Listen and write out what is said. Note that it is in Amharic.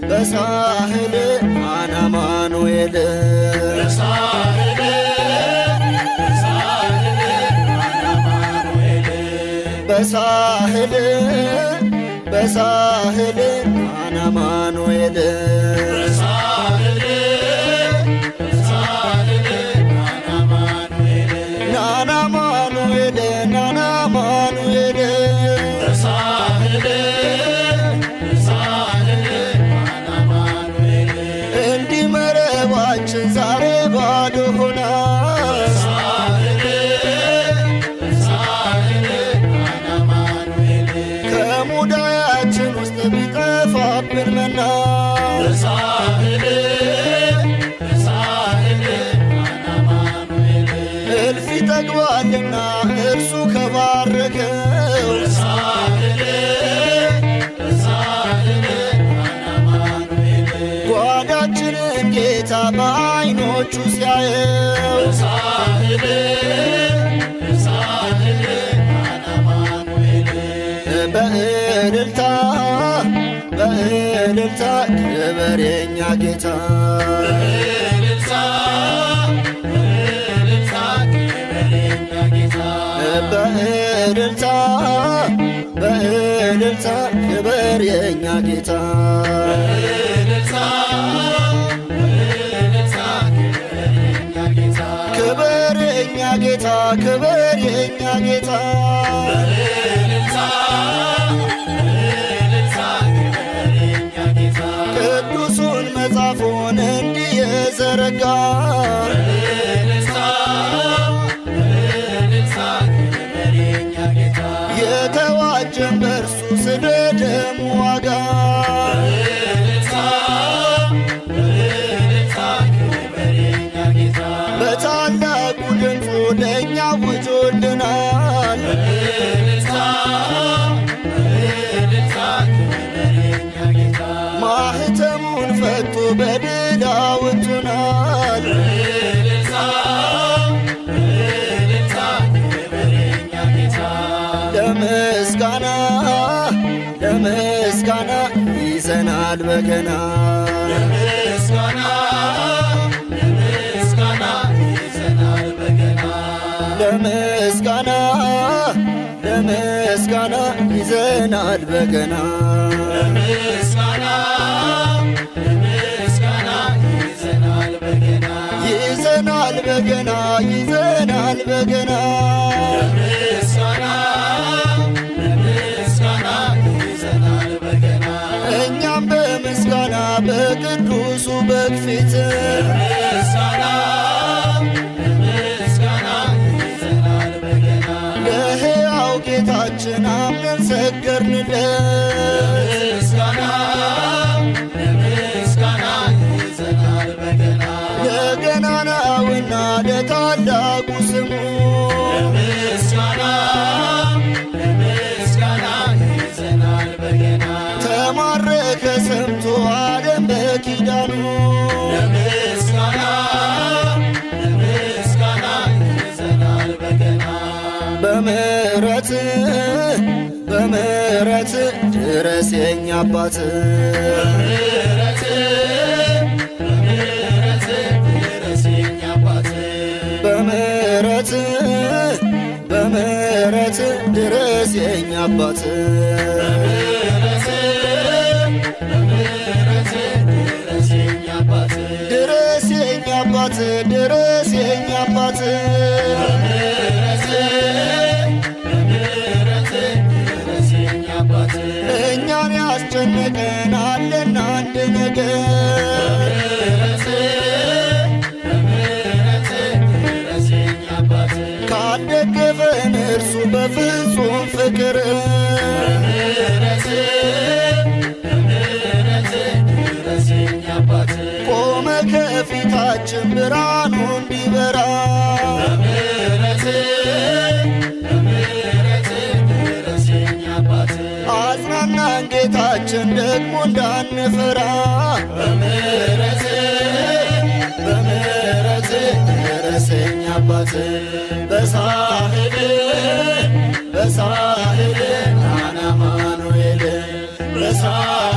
በሳህል አናማኑኤል በሳህል አናማኑኤል ናናማኑኤል ናናማኑኤል እንዲህ መረባችን ዛሬ ባዶ ሆና ከሙዳያችን ውስጥ ቢጠፋብን መና እልፍ ይጠግባልና እርሱ ከባረከው ጓዳችንን ጌታ በዓይኖቹ ሲያየው በእልልታ ክበር የኛ ጌታ በእልልታ ክበር የኛ ጌታ ክበር የኛ ጌታ ክበር የኛ ጌታ ቅዱሱን መጽሐፉን እንዲህ የዘረጋ የተዋጀን በእርሱ ስለ ደሙ ዋጋ በታላቁ ድምፁ ለእኛ ውጆልናል ማኅተሙን ፈቶ በድል አውጥቶናል ለምስጋና ይዘናል በገና ለምስጋና ይዘናል በገና ይዘናል በገና እኛም በምስጋና በቅዱሱ በግ ፊት ለሕያው ጌታችን አምነን ሰገድንለት ለገናናውና ለታላቁ ስሙ ተማረከ ሰምቶ ዓለም በኪዳኑ በምሕረት ድረስ የኛ አባት በምሕረት ድረስ የኛ አባት ድረስ የኛ አባት እኛን ያስጨነቀን አለና አንድ ነገር ካደገፈን እርሱ በፍጹም ፍቅር ቆመ ከፊታችን ብርሃኑ እንዲበራ አጽናናን ጌታችን ደግሞ እንዳንፈራ በምሕረት ድረስ የኛ አባት በሳህል አናማኑኤል በሳህል